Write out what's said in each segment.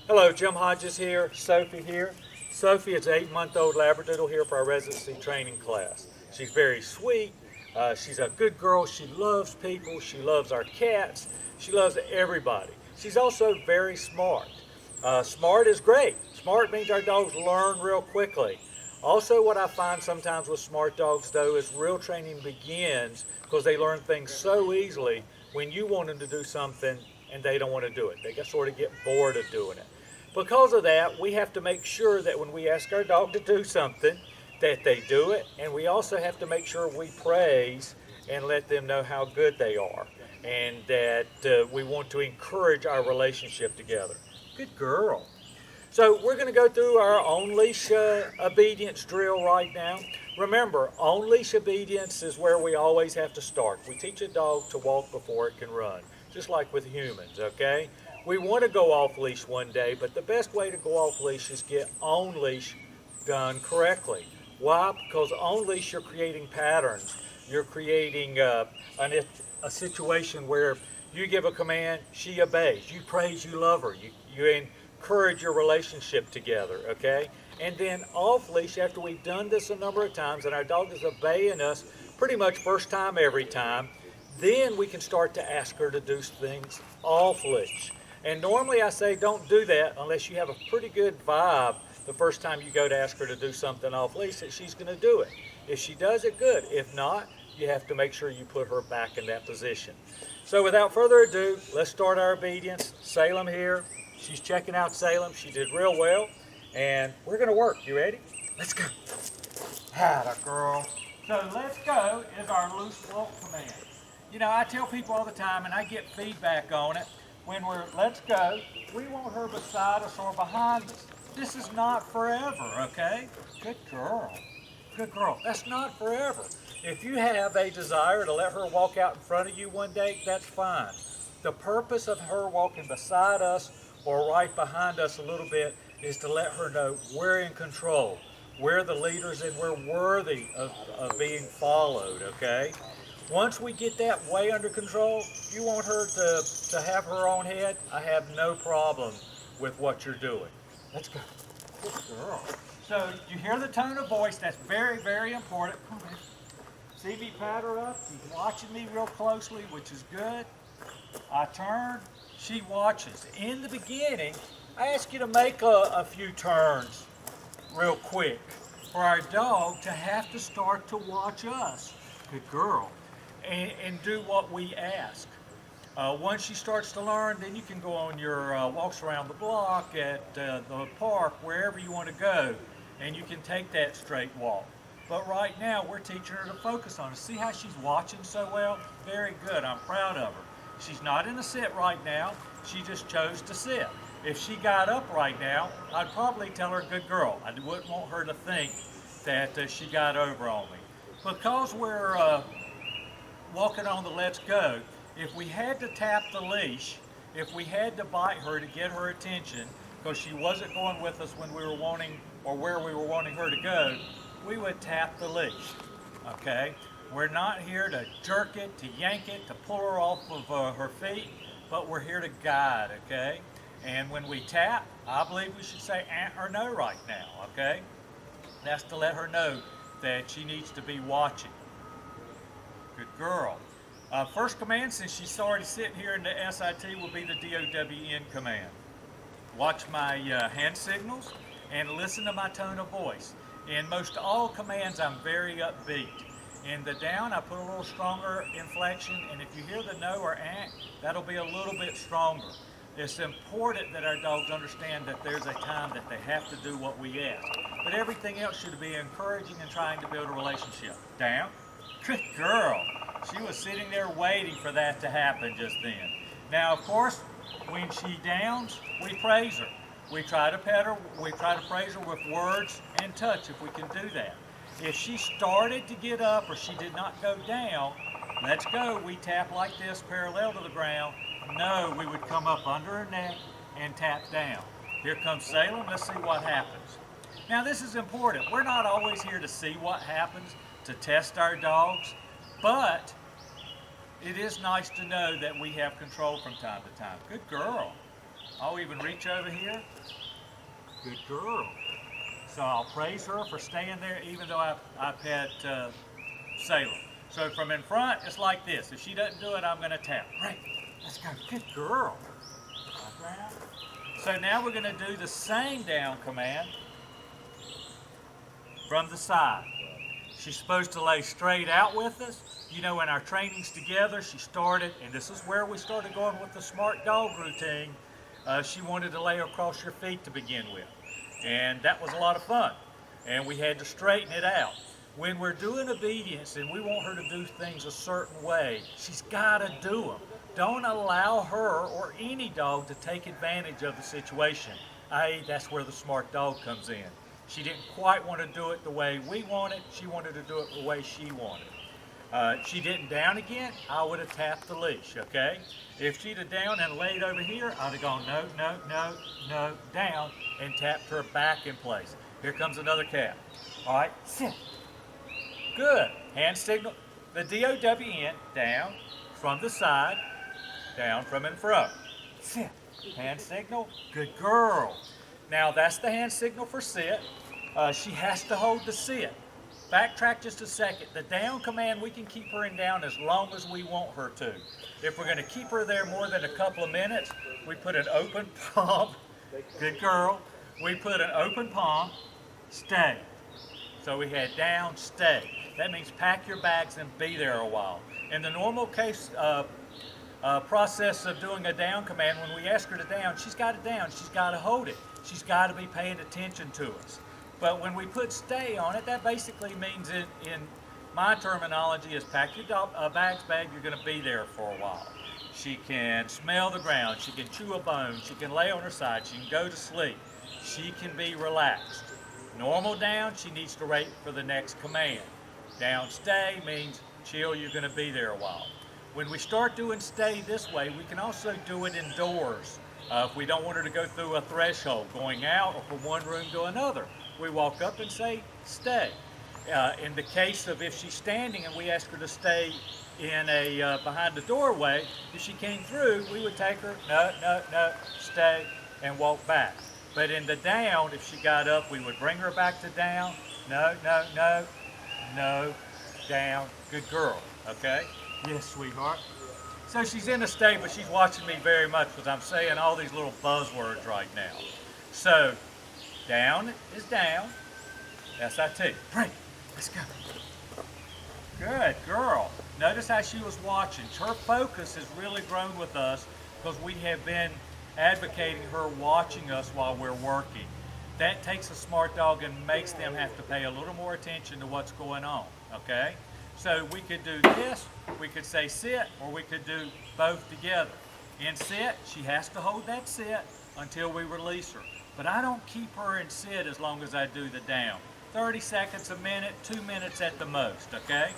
Hello, Jim Hodges here, Sofie here. Sofie is an 8-month-old Labradoodle here for our residency training class. She's very sweet. She's a good girl. She loves people. She loves our cats. She loves everybody. She's also very smart. Smart is great. Smart means our dogs learn real quickly. Also, what I find sometimes with smart dogs, though, is real training begins because they learn things so easily when you want them to do something and they don't want to do it. They sort of get bored of doing it. Because of that, we have to make sure that when we ask our dog to do something, that they do it, and we also have to make sure we praise and let them know how good they are, and that we want to encourage our relationship together. Good girl. So we're going to go through our on-leash obedience drill right now. Remember, on-leash obedience is where we always have to start. We teach a dog to walk before it can run, just like with humans, okay? We want to go off-leash one day, but the best way to go off-leash is get on-leash done correctly. Why? Because on-leash you're creating patterns. You're creating a situation where you give a command, she obeys. You praise, you love her. You encourage your relationship together, okay? And then off-leash, after we've done this a number of times and our dog is obeying us pretty much first time every time, then we can start to ask her to do things off-leash. And normally I say don't do that unless you have a pretty good vibe the first time you go to ask her to do something off-leash that she's going to do it. If she does it, good. If not, you have to make sure you put her back in that position. So without further ado, let's start our obedience. Salem here. She's checking out Salem. She did real well. And we're going to work. You ready? Let's go. Atta girl. So let's go is our loose walk command. You know, I tell people all the time, and I get feedback on it, when we're let's go, we want her beside us or behind us. This is not forever, okay? Good girl. Good girl. That's not forever. If you have a desire to let her walk out in front of you one day, that's fine. The purpose of her walking beside us or right behind us a little bit is to let her know we're in control. We're the leaders and we're worthy of being followed, okay? Once we get that way under control, you want her to have her own head, I have no problem with what you're doing. Let's go. Good girl. So you hear the tone of voice, that's very, very important. Come on, see me pat her up? She's watching me real closely, which is good. I turn, she watches. In the beginning, I ask you to make a few turns real quick for our dog to have to start to watch us. Good girl. And do what we ask. Once she starts to learn, then you can go on your walks around the block, at the park, wherever you want to go, and you can take that straight walk. But right now, we're teaching her to focus on it. See how she's watching so well? Very good. I'm proud of her. She's not in a sit right now. She just chose to sit. If she got up right now, I'd probably tell her, good girl. I wouldn't want her to think that she got over on me. Because we're walking on the let's go, if we had to tap the leash, if we had to bite her to get her attention because she wasn't going with us when we were wanting or where we were wanting her to go, we would tap the leash, okay? We're not here to jerk it, to yank it, to pull her off of her feet, but we're here to guide, okay? And when we tap, I believe we should say or no right now, okay? That's to let her know that she needs to be watching. Good girl. First command, since she's already sitting here in the SIT, will be the DOWN command. Watch my hand signals and listen to my tone of voice. In most all commands, I'm very upbeat. In the down, I put a little stronger inflection, and if you hear the no or that'll be a little bit stronger. It's important that our dogs understand that there's a time that they have to do what we ask. But everything else should be encouraging and trying to build a relationship. Down. Good girl. She was sitting there waiting for that to happen just then. Now, of course, when she downs, we praise her. We try to pet her, we try to praise her with words and touch if we can do that. If she started to get up or she did not go down, let's go. We tap like this, parallel to the ground. No, we would come up under her neck and tap down. Here comes Salem. Let's see what happens. Now, this is important. We're not always here to see what happens, to test our dogs, but it is nice to know that we have control from time to time. Good girl. I'll even reach over here. Good girl. So I'll praise her for staying there even though I pet Salem. So from in front, it's like this. If she doesn't do it, I'm going to tap. Great. Let's go. Good girl. So now we're going to do the same down command from the side. She's supposed to lay straight out with us. You know, in our trainings together, she started, and this is where we started going with the smart dog routine. She wanted to lay across your feet to begin with. And that was a lot of fun. And we had to straighten it out. When we're doing obedience and we want her to do things a certain way, she's got to do them. Don't allow her or any dog to take advantage of the situation. That's where the smart dog comes in. She didn't quite want to do it the way we wanted. She wanted to do it the way she wanted. She didn't down again, I would have tapped the leash, okay? If she'd have down and laid over here, I'd have gone no, no, no, no, down, and tapped her back in place. Here comes another cat. All right, sit. Good. Hand signal. The DOWN, down from the side, down from in front. Sit. Hand signal. Good girl. Now that's the hand signal for sit. She has to hold the sit. Backtrack just a second. The down command, we can keep her in down as long as we want her to. If we're going to keep her there more than a couple of minutes, we put an open palm. Good girl. We put an open palm. Stay. So we had down, stay. That means pack your bags and be there a while. In the normal case process of doing a down command, when we ask her to down, she's got it down. She's got to hold it. She's got to be paying attention to us. But when we put stay on it, that basically means in my terminology is pack your bag, you're going to be there for a while. She can smell the ground. She can chew a bone. She can lay on her side. She can go to sleep. She can be relaxed. Normal down, she needs to wait for the next command. Down stay means chill, you're going to be there a while. When we start doing stay this way, we can also do it indoors. If we don't want her to go through a threshold, going out or from one room to another, we walk up and say stay. In the case of if she's standing and we ask her to stay in behind the doorway, if she came through, we would take her, no, no, no, stay, and walk back. But in the down, if she got up, we would bring her back to down, no, no, no, no, down, good girl, okay? Yes, sweetheart. So she's in a stay, but she's watching me very much because I'm saying all these little buzzwords right now. So, down is down, SIT, break, let's go. Good girl. Notice how she was watching. Her focus has really grown with us because we have been advocating her watching us while we're working. That takes a smart dog and makes them have to pay a little more attention to what's going on, okay? So we could do this, we could say sit, or we could do both together. In sit, she has to hold that sit until we release her. But I don't keep her in sit as long as I do the down. 30 seconds, a minute, 2 minutes at the most, okay?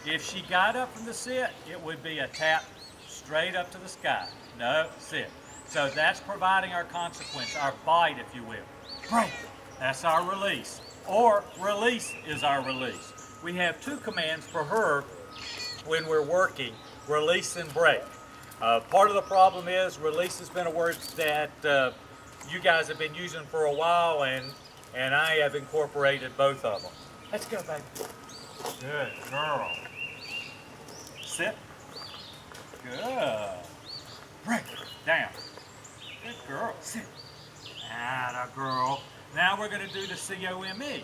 If she got up from the sit, it would be a tap straight up to the sky. No, sit. So that's providing our consequence, our bite, if you will. Break, that's our release. Or release is our release. We have two commands for her when we're working, release and break. Part of the problem is release has been a word that you guys have been using for a while, and I have incorporated both of them. Let's go, baby. Good girl. Sit. Good. Break. Down. Good girl. Sit. Atta girl. Now we're going to do the COME.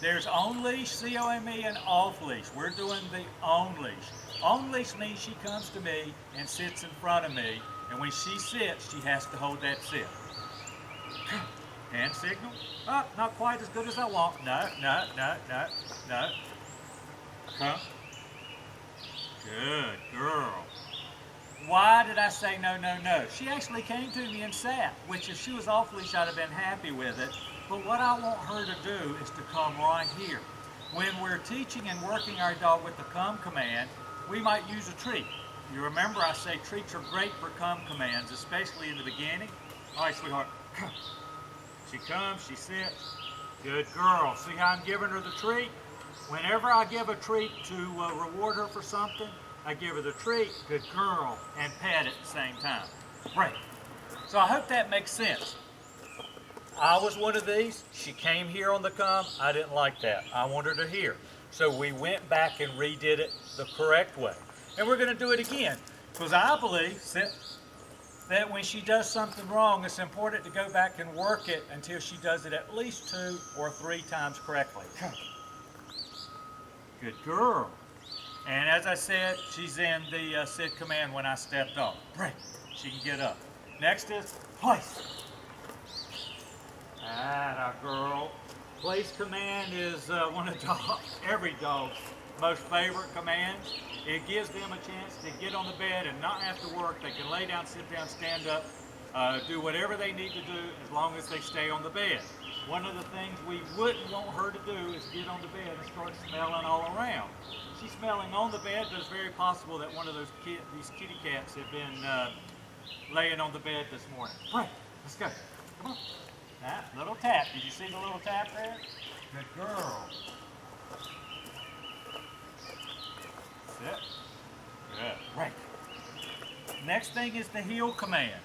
There's on leash, COME, and off leash. We're doing the on leash. On leash means she comes to me and sits in front of me, and when she sits, she has to hold that sit. Hand signal. Oh, not quite as good as I want. No, no, no, no, no. Come. Good girl. Why did I say no, no, no? She actually came to me and sat, which if she was off leash, I'd have been happy with it. But what I want her to do is to come right here. When we're teaching and working our dog with the come command, we might use a treat. You remember I say treats are great for come commands, especially in the beginning. All right, sweetheart, come. She comes, she sits. Good girl. See how I'm giving her the treat? Whenever I give a treat to reward her for something, I give her the treat, good girl, and pat at the same time. Break. So I hope that makes sense. I was one of these. She came here on the come. I didn't like that. I wanted her here. So we went back and redid it the correct way. And we're going to do it again. Because I believe that when she does something wrong, it's important to go back and work it until she does it at least 2 or 3 times correctly. Good girl. And as I said, she's in the sit command when I stepped off. Break. She can get up. Next is place. Atta girl. Place command is one of every dog's most favorite commands. It gives them a chance to get on the bed and not have to work. They can lay down, sit down, stand up, do whatever they need to do as long as they stay on the bed. One of the things we wouldn't want her to do is get on the bed and start smelling all around. She's smelling on the bed, but it's very possible that one of these kitty cats have been laying on the bed this morning. Right, let's go. Come on. That little tap. Did you see the little tap there? Good girl. Sit. Good. Right. Next thing is the heel command.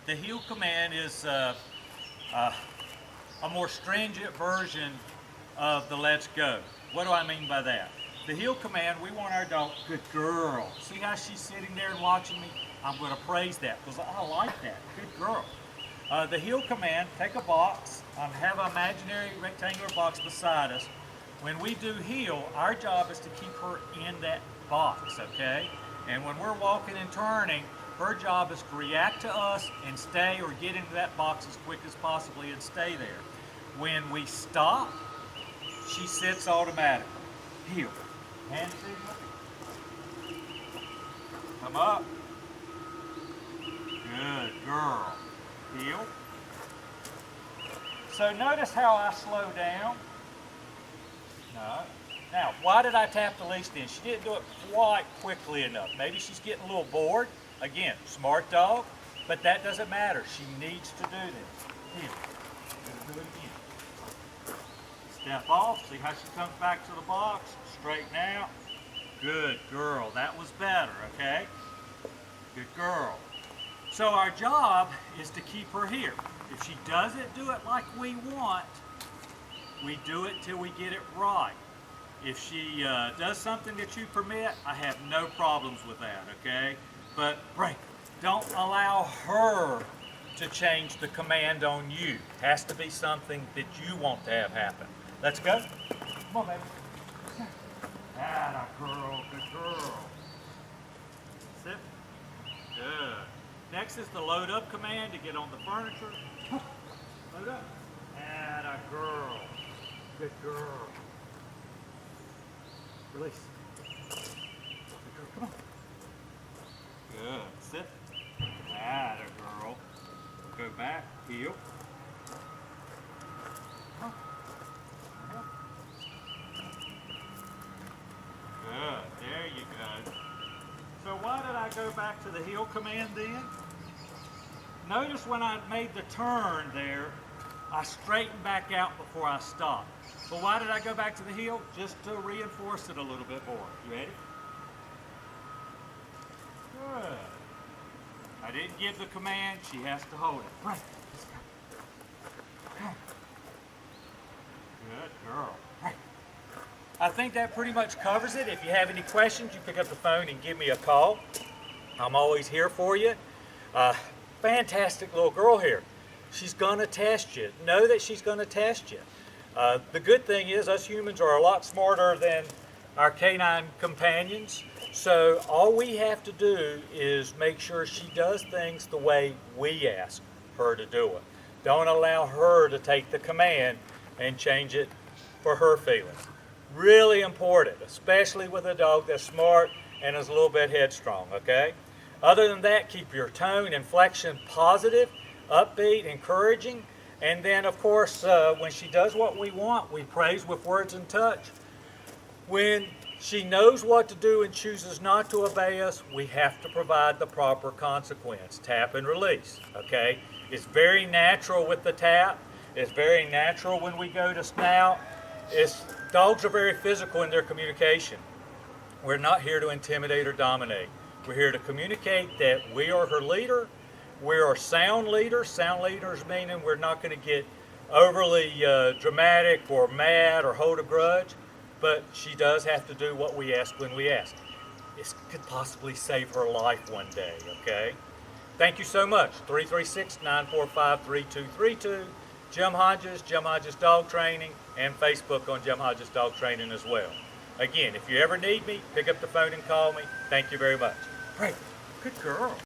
The heel command is a more stringent version of the let's go. What do I mean by that? The heel command, we want our dog, good girl. See how she's sitting there and watching me? I'm going to praise that because I like that. Good girl. The heel command, take a box, have an imaginary rectangular box beside us. When we do heel, our job is to keep her in that box, okay? And when we're walking and turning, her job is to react to us and stay or get into that box as quick as possibly and stay there. When we stop, she sits automatically. Heel. Hand signal. Come up. Good girl. Heel. So notice how I slow down. No. Now, why did I tap the leash in? She didn't do it quite quickly enough. Maybe she's getting a little bored. Again, smart dog, but that doesn't matter. She needs to do this. Heel. Do it again. Step off. See how she comes back to the box. Straighten out. Good girl. That was better, okay? Good girl. So our job is to keep her here. If she doesn't do it like we want, we do it till we get it right. If she does something that you permit, I have no problems with that, okay? But break. Don't allow her to change the command on you. It has to be something that you want to have happen. Let's go. Come on, baby. Atta girl, good girl. Sit. Good. Next is the load up command to get on the furniture. Load up. Atta girl. Good girl. Release. Good girl. Come on. Good. Sit. Atta girl. Go back. Heel. Come on. Good. There you go. So why did I go back to the heel command then? Notice when I made the turn there, I straightened back out before I stopped. But why did I go back to the heel? Just to reinforce it a little bit more. You ready? Good. I didn't give the command. She has to hold it. Right. Let's go. Good girl. Right. I think that pretty much covers it. If you have any questions, you pick up the phone and give me a call. I'm always here for you. Fantastic little girl here. She's going to test you. Know that she's going to test you. The good thing is us humans are a lot smarter than our canine companions. So all we have to do is make sure she does things the way we ask her to do it. Don't allow her to take the command and change it for her feelings. Really important, especially with a dog that's smart and is a little bit headstrong, okay? Other than that, keep your tone, inflection positive, upbeat, encouraging. And then, of course, when she does what we want, we praise with words and touch. When she knows what to do and chooses not to obey us, we have to provide the proper consequence. Tap and release, okay? It's very natural with the tap. It's very natural when we go to snout. Dogs are very physical in their communication. We're not here to intimidate or dominate. We're here to communicate that we are her leader We're sound leaders. Sound leaders meaning we're not going to get overly dramatic or mad or hold a grudge, but she does have to do what we ask when we ask. This could possibly save her life one day, okay? Thank you so much. 336-945-3232. Jim Hodges Dog Training, and Facebook on Jim Hodges Dog Training as well. Again, if you ever need me, pick up the phone and call me. Thank you very much. Great. Good girl.